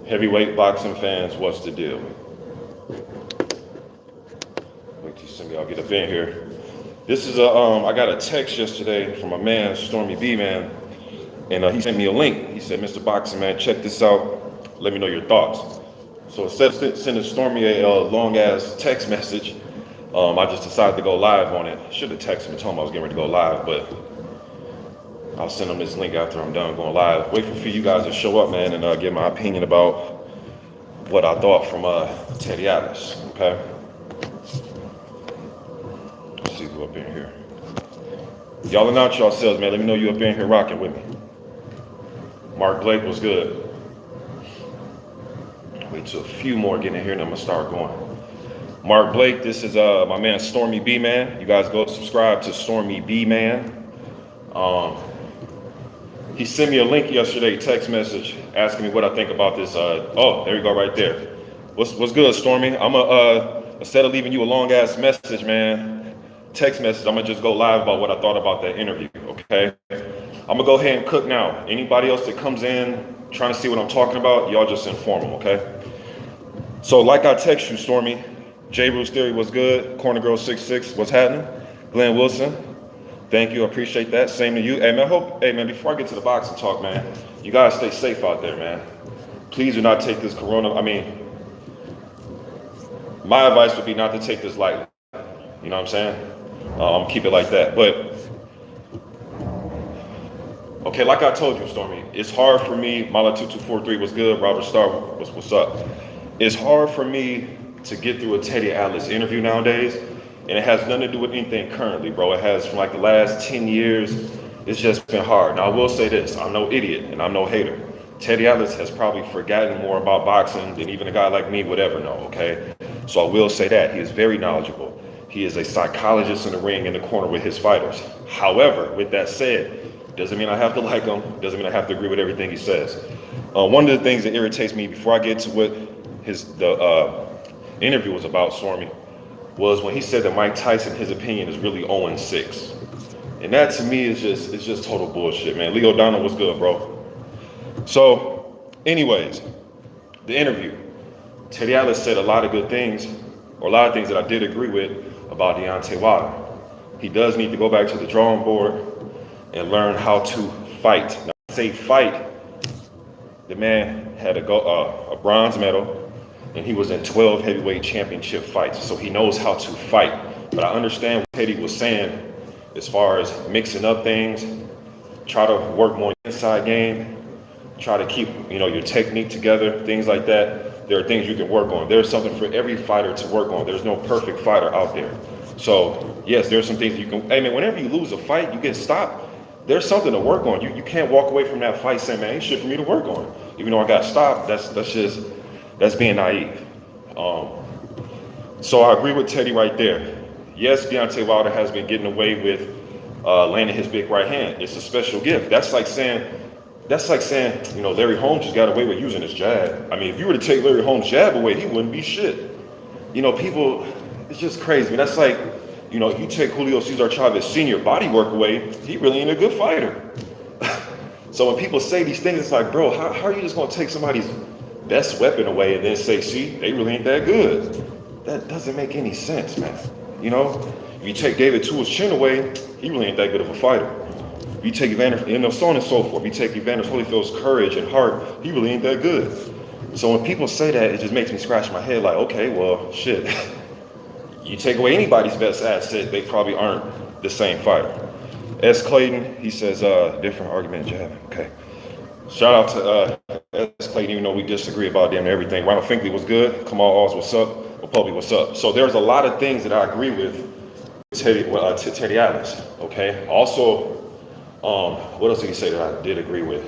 Heavyweight boxing fans, what's the deal? Wait till some of y'all get up in here. This is I got a text yesterday from my man, STORMYBMAN, and he sent me a link. He said, Mr. Boxing Man, check this out. Let me know your thoughts. So instead of sending Stormy a long-ass text message, I just decided to go live on it. Should have texted him and told him I was getting ready to go live, but I'll send him this link after I'm done going live. Wait for you guys to show up, man, and give my opinion about what I thought from Teddy Atlas, okay? Let's see who up in here. Y'all announce yourselves, man. Let me know you up in here rocking with me. Mark Blake was good. Wait till a few more get in here and I'm gonna start going. Mark Blake, this is my man STORMYBMAN. You guys go subscribe to STORMYBMAN. He sent me a link yesterday, text message, asking me what I think about this. Oh, there you go right there. What's good, Stormy? I'm instead of leaving you a long ass message, man, text message, I'm gonna just go live about what I thought about that interview, okay? I'm gonna go ahead and cook now. Anybody else that comes in trying to see what I'm talking about, y'all just inform them, okay? So like I text you, Stormy, J. Bruce Theory was good. Corner Girl 66, what's happening? Glenn Wilson, thank you, I appreciate that. Same to you. Hey man, before I get to the boxing talk, man, you guys stay safe out there, man. Please do not take this my advice would be not to take this lightly. You know what I'm saying? Keep it like that. But, okay, like I told you, Stormy, it's hard for me. Mala2243 was good. Robert Starr, what's up? It's hard for me to get through a Teddy Atlas interview nowadays, and it has nothing to do with anything currently, bro. It has from like the last 10 years, it's just been hard. Now, I will say this, I'm no idiot and I'm no hater. Teddy Atlas has probably forgotten more about boxing than even a guy like me would ever know, okay? So I will say that, he is very knowledgeable. He is a psychologist in the ring in the corner with his fighters. However, with that said, doesn't mean I have to like him, doesn't mean I have to agree with everything he says. One of the things that irritates me before I get to what the interview was about, Stormy, was when he said that Mike Tyson, his opinion, is really 0-6. And that to me is just total bullshit, man. Leo Donald was good, bro. So, anyways, the interview. Teddy Atlas said a lot of good things, or a lot of things that I did agree with about Deontay Wilder. He does need to go back to the drawing board and learn how to fight. Now, I say fight, the man had a bronze medal, and he was in 12 heavyweight championship fights, so he knows how to fight. But I understand what Teddy was saying as far as mixing up things, try to work more inside game, try to keep your technique together, things like that. There are things you can work on. There's something for every fighter to work on. There's no perfect fighter out there. So yes, there's some things you can, hey man, whenever you lose a fight, you get stopped, there's something to work on. You can't walk away from that fight saying, man, ain't shit for me to work on. Even though I got stopped, that's being naive. So I agree with Teddy right there. Yes, Deontay Wilder has been getting away with landing his big right hand. It's a special gift. That's like saying, Larry Holmes just got away with using his jab. I mean, if you were to take Larry Holmes' jab away, he wouldn't be shit. People, it's just crazy. That's like, if you take Julio Cesar Chavez Sr. body work away, he really ain't a good fighter. So when people say these things, it's like, bro, how are you just gonna take somebody's best weapon away and then say, see, they really ain't that good? That doesn't make any sense, man. If you take David Tua's chin away, he really ain't that good of a fighter. If you take Evander, so on and so forth. If you take Evander Holyfield's courage and heart, he really ain't that good. So when people say that, it just makes me scratch my head like, okay, well, shit. You take away anybody's best asset, they probably aren't the same fighter. S. Clayton, he says, different argument, jab. Okay. Shout out to S. Clayton, even though we disagree about damn everything. Ronald Finkley was good. Kamal Alls, what's up? Republic, what's up? So there's a lot of things that I agree with Teddy Atlas, okay? Also, what else did he say that I did agree with?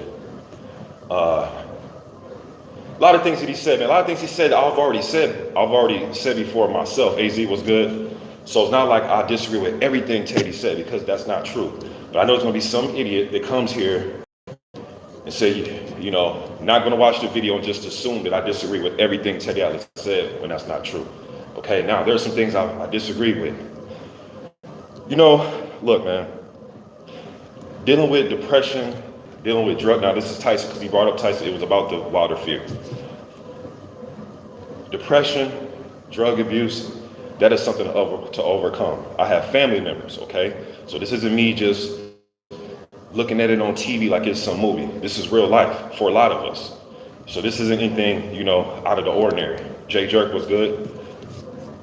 A lot of things that he said, man. A lot of things he said I've already said before myself. AZ was good. So it's not like I disagree with everything Teddy said, because that's not true. But I know there's gonna be some idiot that comes here and say, not gonna watch the video and just assume that I disagree with everything Teddy Atlas said when that's not true. Okay, now there's some things I disagree with. Look, man, dealing with depression, dealing with drug, now this is Tyson, because he brought up Tyson, it was about the Wilder fear. depression, drug abuse, that is something to overcome. I have family members, okay? So this isn't me just looking at it on TV like it's some movie. This is real life for a lot of us. So this isn't anything, you know, out of the ordinary. Jay Jerk was good.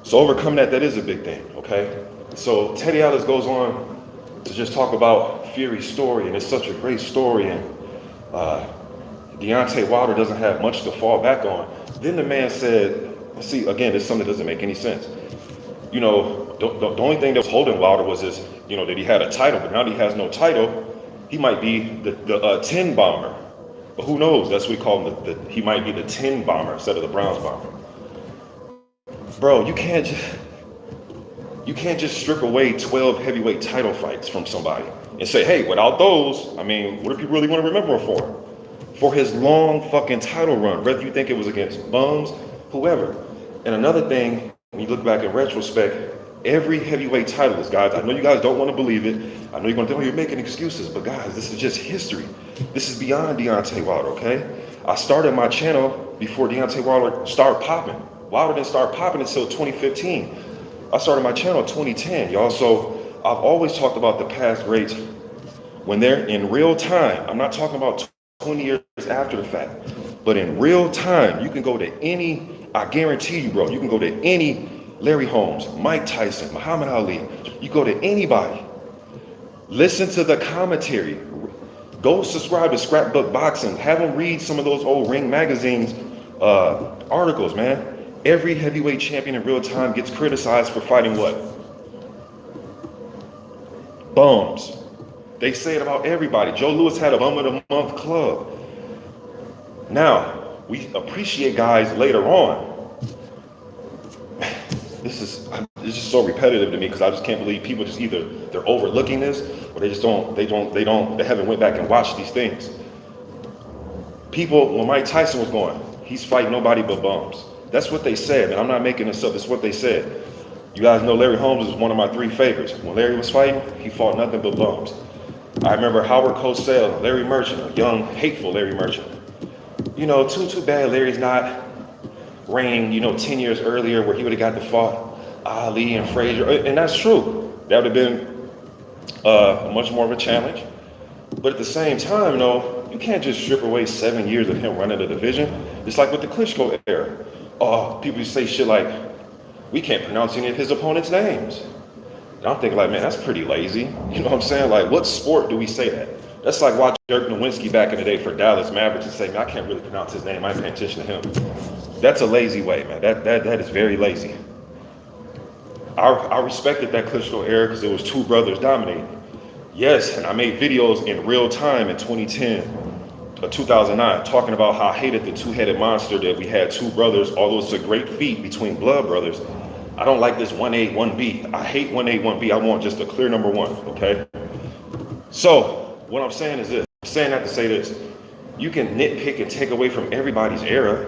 So overcoming that is a big thing, okay? So Teddy Atlas goes on to just talk about Fury's story, and it's such a great story, and Deontay Wilder doesn't have much to fall back on. Then the man said, see, again, this is something that doesn't make any sense. You know, the only thing that was holding Wilder was his, you know, that he had a title, but now that he has no title, he might be the 10 bomber. But who knows? That's what we call him, he might be the 10 bomber instead of the bronze bomber. Bro, you can't just strip away 12 heavyweight title fights from somebody and say, hey, without those, I mean, what do people really want to remember him for? For his long fucking title run, whether you think it was against bums, whoever. And another thing, when you look back in retrospect, every heavyweight titleist, guys, I know you guys don't want to believe it. I know you're going to think, oh, you're making excuses, but guys, this is just history. This is beyond Deontay Wilder, okay? I started my channel before Deontay Wilder started popping. Wilder didn't start popping until 2015. I started my channel in 2010, y'all. So I've always talked about the past greats when they're in real time. I'm not talking about 20 years after the fact, but in real time, you can go to any, I guarantee you, bro, you can go to any Larry Holmes, Mike Tyson, Muhammad Ali. You go to anybody, listen to the commentary, go subscribe to Scrapbook Boxing, have them read some of those old Ring Magazine's articles, man. Every heavyweight champion in real time gets criticized for fighting what? Bums. They say it about everybody. Joe Louis had a bum of the month club. Now, we appreciate guys later on. It's just so repetitive to me because I just can't believe people just either they're overlooking this or they haven't went back and watched these things. People, when Mike Tyson was going, he's fighting nobody but bums. That's what they said, and I'm not making this up. It's what they said. You guys know Larry Holmes is one of my 3 favorites. When Larry was fighting, he fought nothing but bums. I remember Howard Cosell, Larry Merchant, a young, hateful Larry Merchant. You know, too bad Larry's not reigning, you know, 10 years earlier where he would have got to fought Ali and Frazier. And that's true. That would have been much more of a challenge. But at the same time, no, you can't just strip away 7 years of him running the division. It's like with the Klitschko era. People say shit like, we can't pronounce any of his opponents' names. And I'm thinking like, man, that's pretty lazy. You know what I'm saying? Like, what sport do we say that? That's like watching Dirk Nowitzki back in the day for Dallas Mavericks and say, man, I can't really pronounce his name. I ain't paying attention to him. That's a lazy way, man. That is very lazy. I respected that Klitschko era because it was 2 brothers dominating. Yes, and I made videos in real time in 2010. 2009, talking about how I hated the 2-headed monster that we had 2 brothers, although it's a great feat between blood brothers. I don't like this 1A, 1B. I hate 1A, 1B. I want just a clear number 1, okay? So what I'm saying is this. I'm saying that to say this. You can nitpick and take away from everybody's era,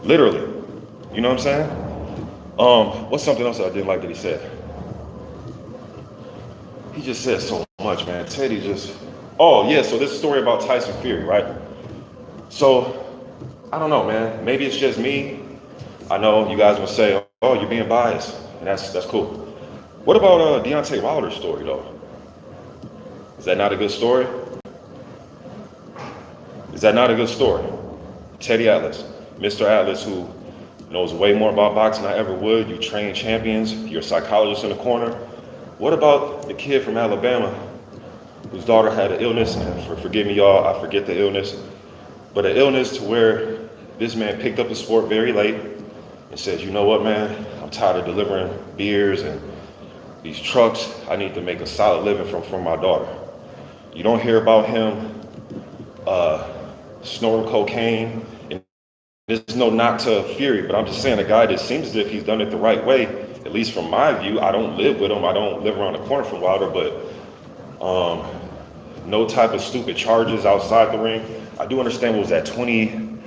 literally. You know what I'm saying? What's something else I didn't like that he said? He just said so much, man. Teddy just... Oh, yeah, so this story about Tyson Fury, right? So, I don't know, man. Maybe it's just me. I know you guys will say, oh, you're being biased, and that's cool. What about Deontay Wilder's story, though? Is that not a good story? Is that not a good story? Teddy Atlas, Mr. Atlas, who knows way more about boxing than I ever would. You train champions. You're a psychologist in the corner. What about the kid from Alabama whose daughter had an illness, and forgive me, y'all, I forget the illness, but an illness to where this man picked up the sport very late and said, you know what, man, I'm tired of delivering beers and these trucks. I need to make a solid living from my daughter. You don't hear about him snorting cocaine. And there's no knock to Fury, but I'm just saying a guy that seems as if he's done it the right way, at least from my view. I don't live with him. I don't live around the corner from Wilder, but no type of stupid charges outside the ring. I do understand what was that 20.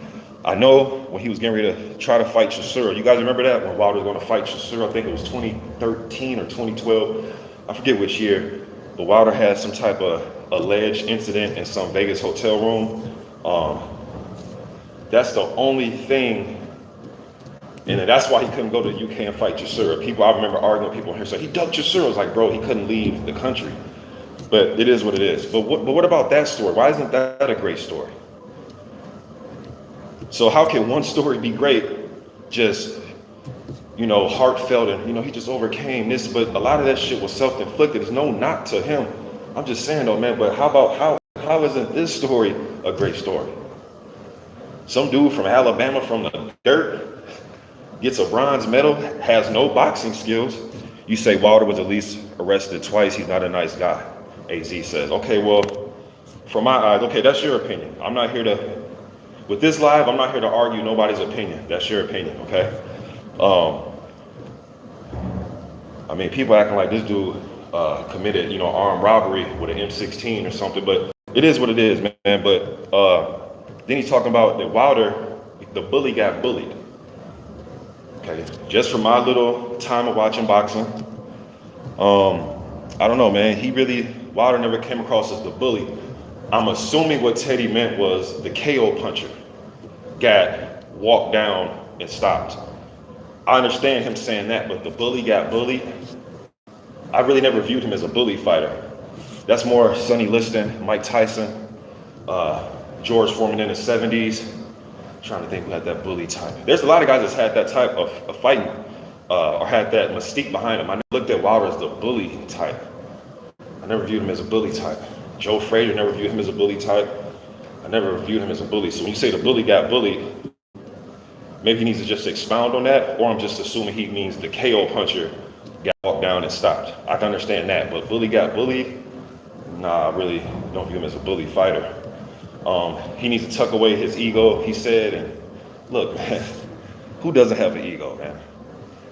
I know when he was getting ready to try to fight Chisora. You guys remember that? When Wilder was going to fight Chisora, I think it was 2013 or 2012. I forget which year. But Wilder had some type of alleged incident in some Vegas hotel room. That's the only thing And that's why he couldn't go to the UK and fight Chisora. I remember arguing with people here, so he ducked Chisora. I was like, bro, he couldn't leave the country. But it is what it is. But what about that story? Why isn't that a great story? So how can one story be great, just, heartfelt, and, he just overcame this, but a lot of that shit was self-inflicted. There's no knock to him. I'm just saying though, man, but how isn't this story a great story? Some dude from Alabama from the dirt gets a bronze medal, has no boxing skills. You say Wilder was at least arrested twice. He's not a nice guy. AZ says, okay, well, from my eyes, okay, that's your opinion. I'm not here to, with this live, I'm not here to argue nobody's opinion. That's your opinion, okay? People acting like this dude committed, armed robbery with an M16 or something, but it is what it is, man. But then he's talking about that Wilder, the bully got bullied. Okay, just from my little time of watching boxing, I don't know, man. Wilder never came across as the bully. I'm assuming what Teddy meant was the KO puncher got walked down and stopped. I understand him saying that, but the bully got bullied. I really never viewed him as a bully fighter. That's more Sonny Liston, Mike Tyson, George Foreman in the 70s. I'm trying to think who had that bully type. There's a lot of guys that's had that type of fighting or had that mystique behind them. I looked at Wilder as the bully type. I never viewed him as a bully type. Joe Frazier, never viewed him as a bully type. I never viewed him as a bully. So when you say the bully got bullied, maybe he needs to just expound on that, or I'm just assuming he means the KO puncher got walked down and stopped. I can understand that, but bully got bullied? Nah, I really don't view him as a bully fighter. He needs to tuck away his ego, he said, and look, man, who doesn't have an ego, man?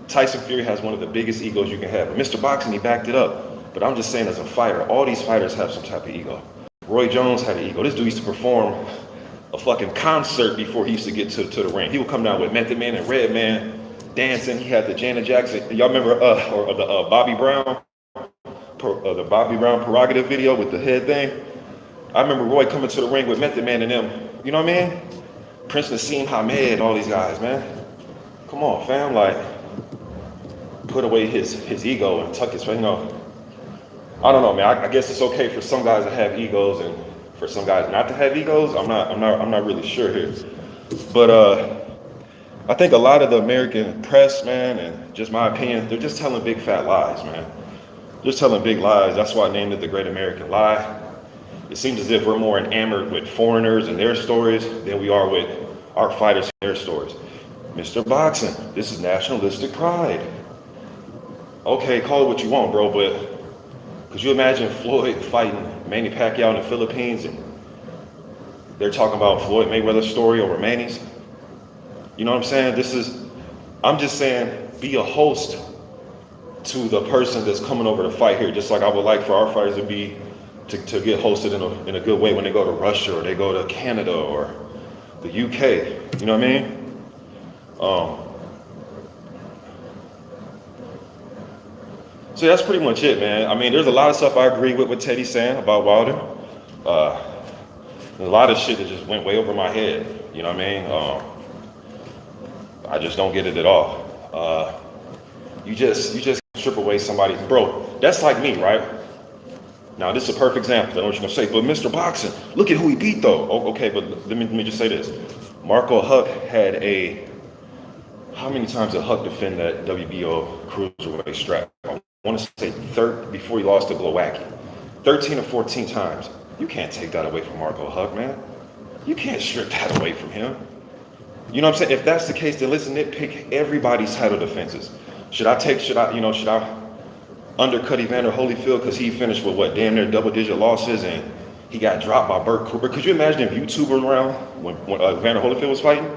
Tyson Fury has one of the biggest egos you can have. But Mr. Boxing, he backed it up. But I'm just saying, as a fighter, all these fighters have some type of ego. Roy Jones had an ego. This dude used to perform a fucking concert before he used to get to the ring. He would come down with Method Man and Redman dancing. He had the Janet Jackson. Y'all remember the Bobby Brown Prerogative video with the head thing? I remember Roy coming to the ring with Method Man and them. You know what I mean? Prince Nassim Hamed, all these guys, man. Come on, fam. Like, put away his ego and tuck his, I don't know, man. I guess it's okay for some guys to have egos and for some guys not to have egos. I'm not really sure here. But I think a lot of the American press, man, and just my opinion, they're just telling big fat lies, man. Just telling big lies. That's why I named it the Great American Lie. It seems as if we're more enamored with foreigners and their stories than we are with our fighters and their stories. Mr. Boxing, this is nationalistic pride. Okay, call it what you want, bro, but could you imagine Floyd fighting Manny Pacquiao in the Philippines and they're talking about Floyd Mayweather's story over Manny's? You know what I'm saying? I'm just saying, be a host to the person that's coming over to fight here, just like I would like for our fighters to get hosted in a good way when they go to Russia or they go to Canada or the UK. You know what I mean? So that's pretty much it, man. I mean, there's a lot of stuff I agree with what Teddy's saying about Wilder. There's a lot of shit that just went way over my head. You know what I mean? I just don't get it at all. You just strip away somebody, bro. That's like me, right? Now this is a perfect example. I know what you're gonna say, but Mr. Boxing, look at who he beat though. Oh, okay, but let me just say this. Marco Huck had how many times did Huck defend that WBO cruiserweight strap? I want to say before he lost to Glowacki. 13 or 14 times. You can't take that away from Marco Huck, man. You can't strip that away from him. You know what I'm saying? If that's the case, then let's nitpick everybody's title defenses. Should I undercut Evander Holyfield because he finished with damn near double-digit losses and he got dropped by Burt Cooper? Could you imagine if YouTube were around when Evander Holyfield was fighting?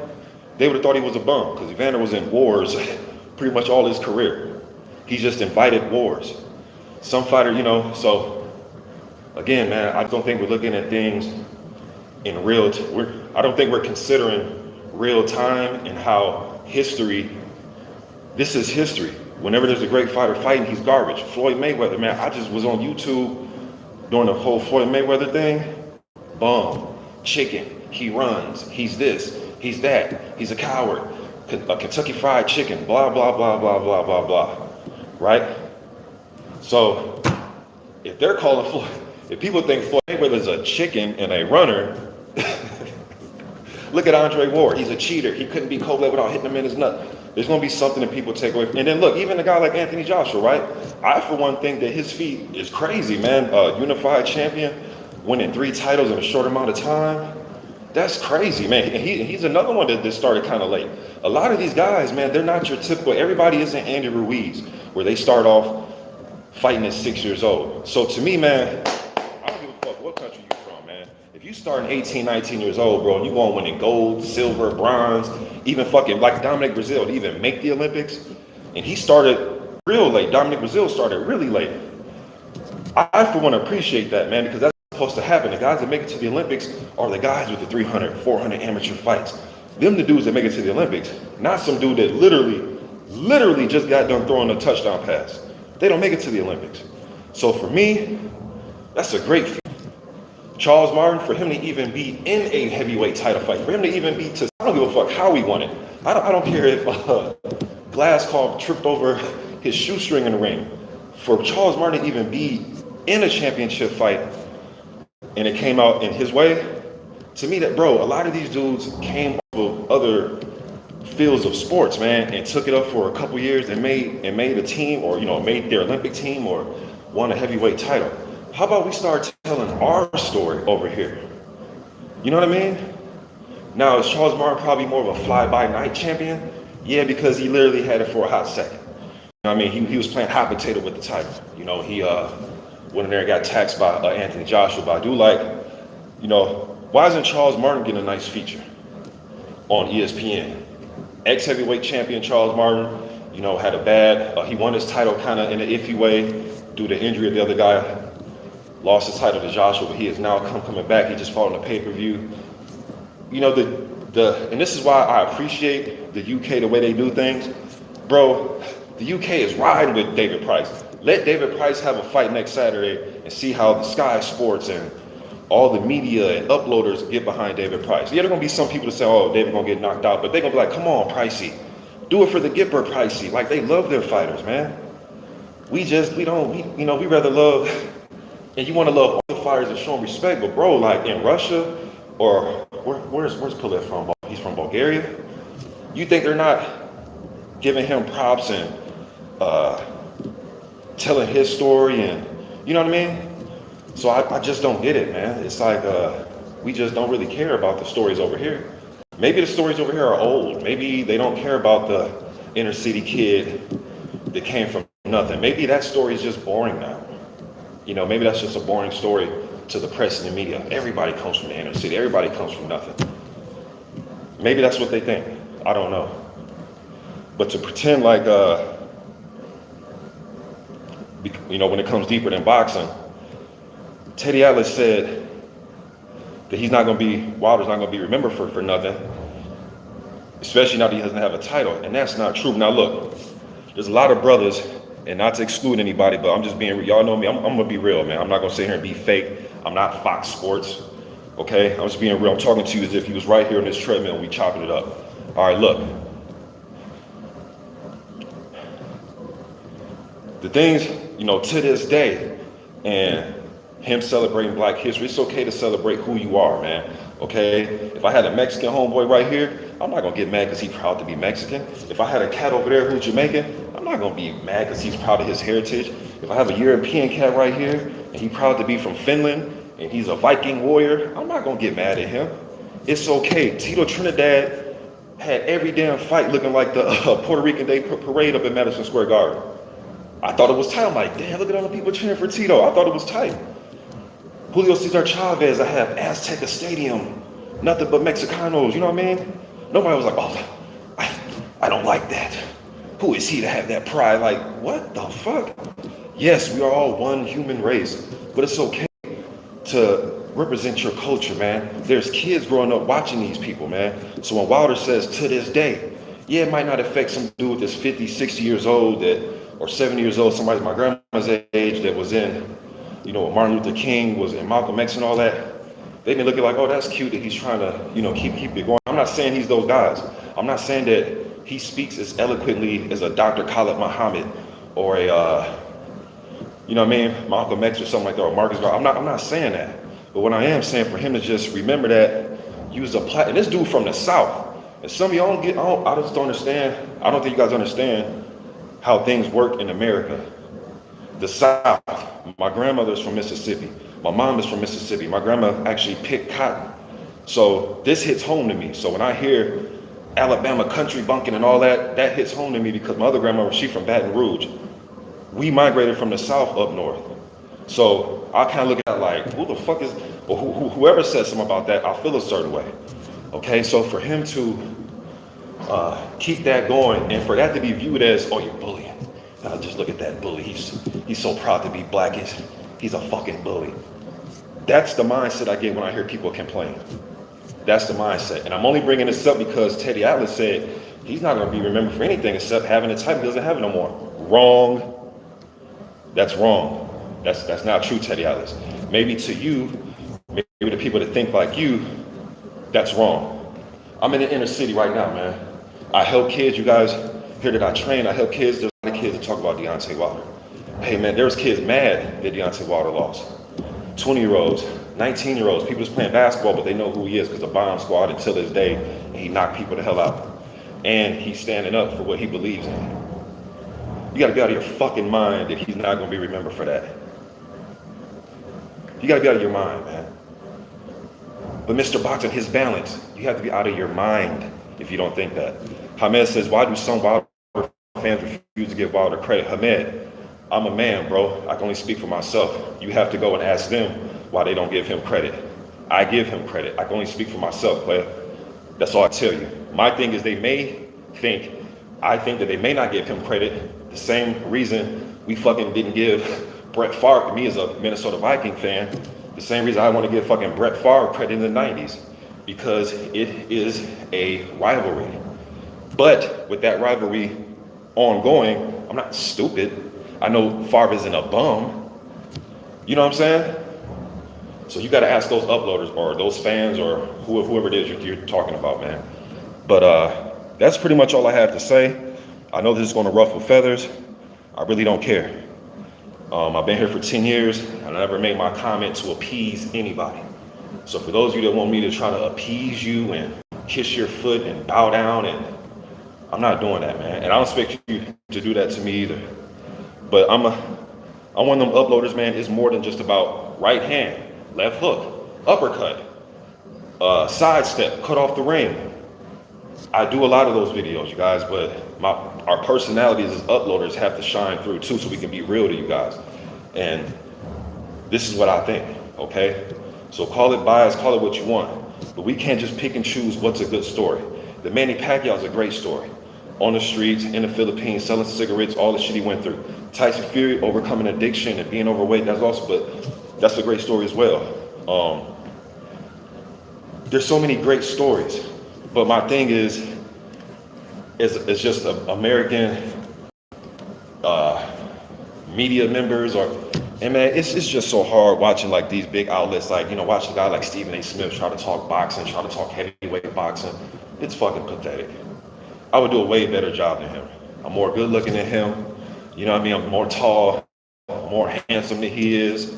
They would have thought he was a bum because Evander was in wars pretty much all his career. He just invited wars. Some fighter, so again, man, I don't think we're looking at things in I don't think we're considering real time and how this is history. Whenever there's a great fighter fighting, he's garbage. Floyd Mayweather, man, I just was on YouTube during the whole Floyd Mayweather thing. Bum, chicken, he runs, he's this, he's that, he's a coward. Kentucky Fried Chicken, blah, blah, blah, blah, blah, blah, blah, right? So if they're calling Floyd, if people think Floyd Mayweather's a chicken and a runner, look at Andre Ward. He's a cheater. He couldn't beat Kovalev without hitting him in his nut. There's going to be something that people take away from. And then look, even a guy like Anthony Joshua, right? I, for one, think that his feat is crazy, man. Unified champion, winning 3 titles in a short amount of time. That's crazy, man. He's another one that started kind of late. A lot of these guys, man, they're not your typical, everybody isn't Andy Ruiz, where they start off fighting at 6 years old. So to me, man, I don't give a fuck what country you're from, man. If you starting 18, 19 years old, bro, and you going winning gold, silver, bronze, even fucking like Dominic Brazil to even make the Olympics, and he started real late. Dominic Brazil started really late. I for one appreciate that, man, because that's supposed to happen. The guys that make it to the Olympics are the guys with the 300, 400 amateur fights. Them the dudes that make it to the Olympics, not some dude that literally just got done throwing a touchdown pass. They don't make it to the Olympics. So for me, that's a great feat. Charles Martin, for him to even be in a heavyweight title fight, for him to even be to, I don't give a fuck how he won it. I don't care if Glaskov tripped over his shoestring in the ring. For Charles Martin to even be in a championship fight and it came out in his way, to me that, bro, a lot of these dudes came off of other fields of sports, man, and took it up for a couple years and made a team, or made their Olympic team, or won a heavyweight title. How about we start telling our story over here? You know what I mean? Now, is Charles Martin probably more of a fly-by-night champion? Yeah, because he literally had it for a hot second. You know what I mean? He was playing hot potato with the title. He went in there and got taxed by Anthony Joshua. But I do like, why isn't Charles Martin getting a nice feature on ESPN? Ex-heavyweight champion Charles Martin, had a bad, he won his title kind of in an iffy way due to injury of the other guy. Lost his title to Joshua, but he is now coming back. He just fought on the pay-per-view. And this is why I appreciate the UK, the way they do things. Bro, the UK is riding with David Price. Let David Price have a fight next Saturday and see how the Sky Sports and all the media and uploaders get behind David Price. Yeah, there are going to be some people that say, oh, David going to get knocked out, but they're going to be like, come on, Pricey. Do it for the Gipper, Pricey. Like, they love their fighters, man. We rather love, and you want to love all the fighters and show them respect, but bro, like in Russia, or where's Pulev from? He's from Bulgaria. You think they're not giving him props and telling his story, and you know what I mean? So I just don't get it, man. It's like we just don't really care about the stories over here. Maybe the stories over here are old. Maybe they don't care about the inner city kid that came from nothing. Maybe that story is just boring now. Maybe that's just a boring story to the press and the media. Everybody comes from the inner city. Everybody comes from nothing. Maybe that's what they think. I don't know. But to pretend like, when it comes deeper than boxing, Teddy Atlas said that Wilder's not going to be remembered for nothing, especially now that he doesn't have a title. And that's not true. Now look, there's a lot of brothers, and not to exclude anybody, but I'm just being real. Y'all know me. I'm going to be real, man. I'm not going to sit here and be fake. I'm not Fox Sports, okay? I'm just being real. I'm talking to you as if you was right here on this treadmill and we chopping it up. All right, look. The things, to this day, and him celebrating Black history, it's okay to celebrate who you are, man, okay? If I had a Mexican homeboy right here, I'm not going to get mad because he's proud to be Mexican. If I had a cat over there who's Jamaican, I'm not going to be mad because he's proud of his heritage. If I have a European cat right here and he's proud to be from Finland and he's a Viking warrior, I'm not going to get mad at him. It's okay. Tito Trinidad had every damn fight looking like the Puerto Rican Day parade up in Madison Square Garden. I thought it was tight. I'm like, damn, look at all the people cheering for Tito. I thought it was tight. Julio Cesar Chavez, I have Azteca Stadium, nothing but Mexicanos, you know what I mean? Nobody was like, oh, I don't like that. Who is he to have that pride? Like, what the fuck? Yes, we are all one human race, but it's okay to represent your culture, man. There's kids growing up watching these people, man. So when Wilder says to this day, yeah, it might not affect some dude that's 50, 60 years old or 70 years old, somebody my grandma's age that was in, Martin Luther King was in Malcolm X and all that. They may look at like, oh, that's cute that he's trying to, keep it going. I'm not saying he's those guys. I'm not saying that he speaks as eloquently as a Dr. Khalid Muhammad or a, you know what I mean, Malcolm X or something like that, or Marcus Garvey. I'm not saying that. But what I am saying, for him to just remember that, use a and this dude from the South. And some of y'all don't get, I just don't understand. I don't think you guys understand how things work in America. The South. My grandmother's from Mississippi. My mom is from Mississippi. My grandma actually picked cotton. So this hits home to me. So when I hear Alabama country bunking and all that, that hits home to me because my other grandmother, she from Baton Rouge. We migrated from the South up north. So I kind of look at it like, who the fuck is, or whoever says something about that, I feel a certain way. Okay, so for him to keep that going and for that to be viewed as, oh, you're bullying. Just look at that bully. He's so proud to be black. He's a fucking bully. That's the mindset I get when I hear people complain. That's the mindset. And I'm only bringing this up because Teddy Atlas said he's not going to be remembered for anything except having a type. He doesn't have it no more. Wrong. That's wrong. That's not true, Teddy Atlas. Maybe to you, maybe to people that think like you, that's wrong. I'm in the inner city right now, man. I help kids. You guys hear that I train. I help kids. There's a lot of kids that talk about Deontay Wilder. Hey, man, there's kids mad that Deontay Wilder lost. 20-year-olds, 19-year-olds, people just playing basketball, but they know who he is because the bomb squad until this day, and he knocked people the hell out. And he's standing up for what he believes in. You gotta be out of your fucking mind that he's not gonna be remembered for that. You gotta be out of your mind, man. But Mr. Boxing, his balance, you have to be out of your mind if you don't think that. Hamed says, why do some Wilder fans refuse to give Wilder credit? Hamed, I'm a man, bro. I can only speak for myself. You have to go and ask them why they don't give him credit. I give him credit. I can only speak for myself, player. That's all I tell you. My thing is I think that they may not give him credit. The same reason we fucking didn't give Brett Favre, me as a Minnesota Viking fan, the same reason I want to give fucking Brett Favre credit in the 90s, because it is a rivalry. But with that rivalry ongoing, I'm not stupid. I know Favre isn't a bum. You know what I'm saying? So you got to ask those uploaders or those fans or whoever it is you're talking about, man. But that's pretty much all I have to say. I know this is going to ruffle feathers. I really don't care. I've been here for 10 years, and I never made my comment to appease anybody. So for those of you that want me to try to appease you and kiss your foot and bow down, and I'm not doing that, man. And I don't expect you to do that to me either. But I'm one of them uploaders, man. It's more than just about right hand, left hook, uppercut, sidestep, cut off the ring. I do a lot of those videos, you guys, but our personalities as uploaders have to shine through too, so we can be real to you guys. And this is what I think, okay? So call it bias, call it what you want, but we can't just pick and choose what's a good story. The Manny Pacquiao is a great story. On the streets, in the Philippines, selling cigarettes, all the shit he went through. Tyson Fury overcoming addiction and being overweight, that's a great story as well. There's so many great stories, but my thing is it's just American media members and man, it's just so hard watching like these big outlets, like, you know, watching a guy like Stephen A. Smith try to talk boxing, try to talk heavyweight boxing. It's fucking pathetic. I would do a way better job than him. I'm more good looking than him. You know what I mean? I'm more tall, more handsome than he is.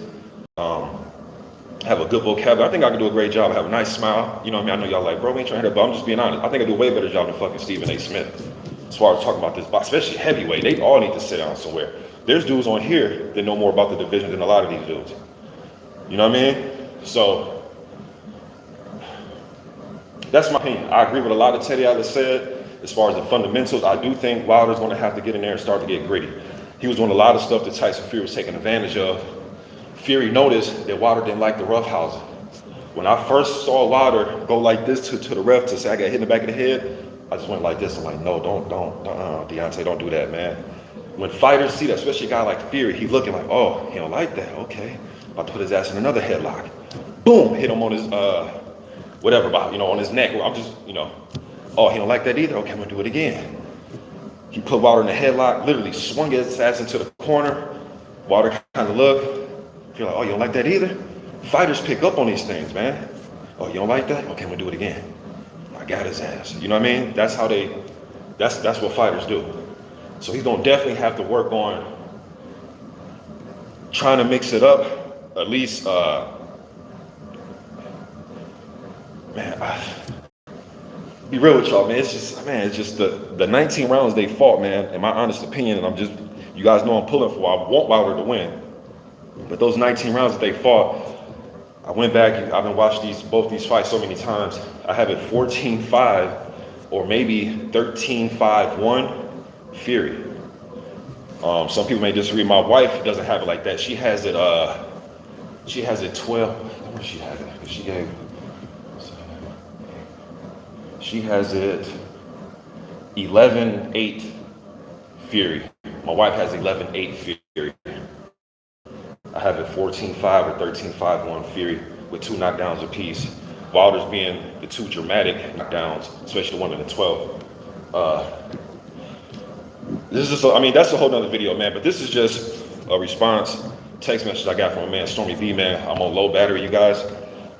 Have a good vocabulary. I think I can do a great job. I have a nice smile. You know what I mean? I know y'all like, bro, we ain't trying to hit it, but I'm just being honest. I think I do a way better job than fucking Stephen A. Smith as far as talking about this box, especially heavyweight. They all need to sit down somewhere. There's dudes on here that know more about the division than a lot of these dudes. You know what I mean? So that's my opinion. I agree with a lot of Teddy Atlas said. As far as the fundamentals, I do think Wilder's going to have to get in there and start to get gritty. He was doing a lot of stuff that Tyson Fury was taking advantage of. Fury noticed that Wilder didn't like the roughhousing. When I first saw Wilder go like this to the ref to say I got hit in the back of the head, I just went like this. I'm like, no, don't, Deontay, don't do that, man. When fighters see that, especially a guy like Fury, he's looking like, oh, he don't like that. Okay, about to put his ass in another headlock. Boom, hit him on his whatever, on his neck. I'm just, oh, he don't like that either. Okay, I'm gonna do it again. He put Wilder in the headlock, literally swung his ass into the corner. Wilder kind of looked. You're like, oh, you don't like that either? Fighters pick up on these things, man. Oh, you don't like that? Okay, I'm gonna do it again. I got his ass. You know what I mean? That's That's what fighters do. So he's gonna definitely have to work on trying to mix it up. At least, be real with y'all, man. It's just the 19 rounds they fought, man. In my honest opinion, and you guys know I'm pulling for. I want Wilder to win, but those 19 rounds that they fought, I went back and I've been watching both these fights so many times. I have it 14-5 or maybe 13-5-1 Fury. Some people may disagree. My wife doesn't have it like that. She has it 12. What does she have it? She has it 11-8 Fury. My wife has 11-8 Fury. I have it 14-5 or 13-5-1 Fury with 2 knockdowns apiece. Wilder's being the 2 dramatic knockdowns, especially the one in the 12. This is just, that's a whole nother video, man, but this is just a response text message I got from a man, STORMYBMAN. I'm on low battery, you guys.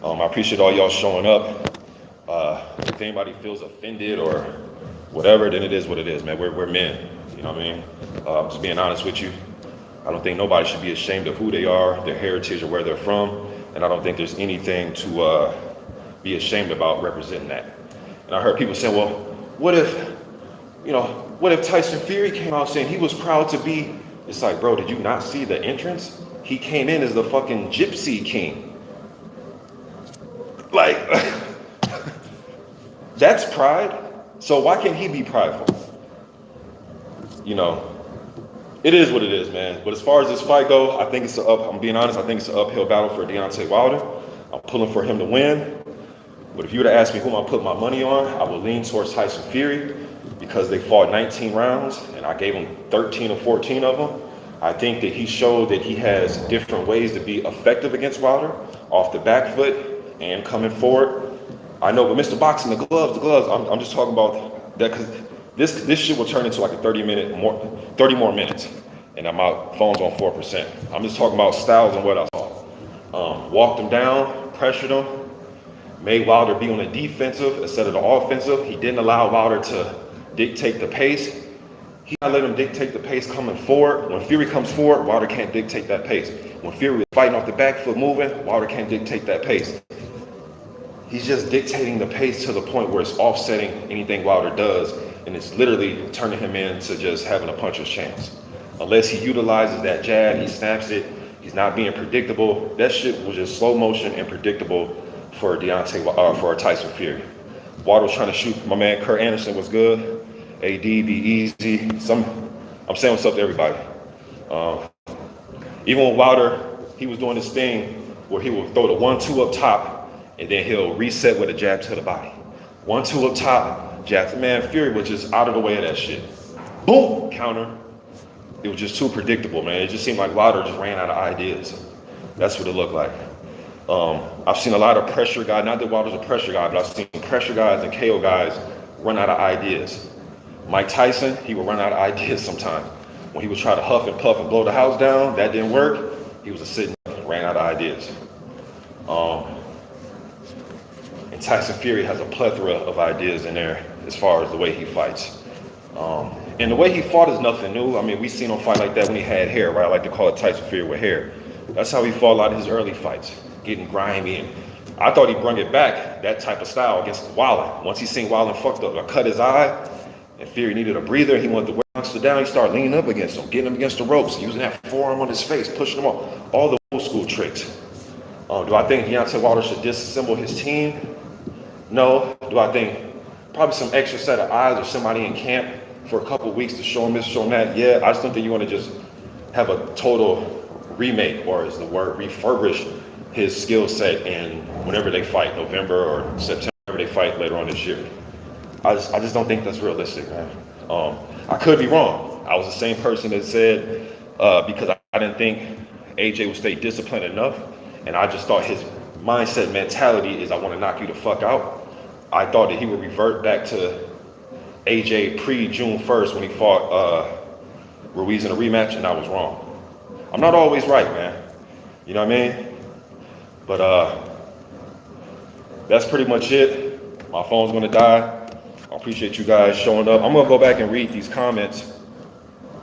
I appreciate all y'all showing up. If anybody feels offended or whatever, then it is what it is, man. We're men, you know what I mean? Just being honest with you. I don't think nobody should be ashamed of who they are, their heritage, or where they're from. And I don't think there's anything to be ashamed about representing that. And I heard people saying, well, what if Tyson Fury came out saying he was proud to be? It's like, bro, did you not see the entrance? He came in as the fucking Gypsy King. Like, that's pride. So why can't he be prideful? It is what it is, man. But as far as this fight go, I think I'm being honest, I think it's an uphill battle for Deontay Wilder. I'm pulling for him to win. But if you were to ask me who I'm putting my money on, I would lean towards Tyson Fury because they fought 19 rounds and I gave him 13 or 14 of them. I think that he showed that he has different ways to be effective against Wilder, off the back foot and coming forward. I know, but Mr. Boxing, the gloves, I'm just talking about that because this shit will turn into like a 30 more minutes, and my phone's on 4%. I'm just talking about styles and what I saw. Walked him down, pressured him, made Wilder be on the defensive instead of the offensive. He didn't allow Wilder to dictate the pace. He not let him dictate the pace coming forward. When Fury comes forward, Wilder can't dictate that pace. When Fury is fighting off the back foot moving, Wilder can't dictate that pace. He's just dictating the pace to the point where it's offsetting anything Wilder does, and it's literally turning him into just having a puncher's chance. Unless he utilizes that jab, he snaps it, he's not being predictable. That shit was just slow motion and predictable for for Tyson Fury. Wilder was trying to shoot. My man Kurt Anderson was good. AD, be easy. I'm saying what's up to everybody. Even when Wilder, he was doing this thing where he would throw the 1-2 up top, and then he'll reset with a jab to the body. 1-2 up top, jab. Man, Fury was just out of the way of that shit. Boom, counter. It was just too predictable, man. It just seemed like Wilder just ran out of ideas. That's what it looked like. I've seen a lot of pressure guys, not that Wilder's a pressure guy, but I've seen pressure guys and KO guys run out of ideas. Mike Tyson, he would run out of ideas sometimes. When he would try to huff and puff and blow the house down, that didn't work. He was sitting, ran out of ideas. And Tyson Fury has a plethora of ideas in there as far as the way he fights. And the way he fought is nothing new. I mean, we've seen him fight like that when he had hair, right? I like to call it Tyson Fury with hair. That's how he fought a lot of his early fights, getting grimy. And I thought he brung it back, that type of style against Wilder. Once he seen Wilder fucked up, cut his eye, and Fury needed a breather. He wanted to wear monster down. He started leaning up against him, getting him against the ropes, using that forearm on his face, pushing him off. All the old school tricks. Do I think Deontay Wilder should disassemble his team? No. Do I think probably some extra set of eyes or somebody in camp for a couple of weeks to show him this, show him that? Yeah, I just don't think you want to just have a total remake, or is the word refurbish his skill set in whenever they fight, November or September, they fight later on this year. I just don't think that's realistic, man. I could be wrong. I was the same person that said, because I didn't think AJ would stay disciplined enough, and I just thought his mindset mentality is I want to knock you the fuck out. I thought that he would revert back to AJ pre-June 1st when he fought Ruiz in a rematch, and I was wrong. I'm not always right, man. You know what I mean? But that's pretty much it. My phone's gonna die. I'm appreciate you guys showing up. I'm gonna go back and read these comments.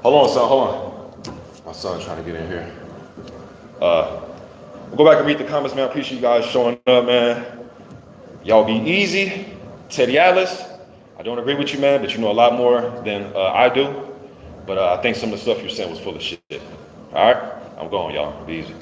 Hold on, son, hold on. My son's trying to get in here. We'll go back and read the comments, man. I appreciate you guys showing up, man. Y'all be easy. Teddy Atlas, I don't agree with you, man, but you know a lot more than I do. But I think some of the stuff you're saying was full of shit. All right? I'm going, y'all. Be easy.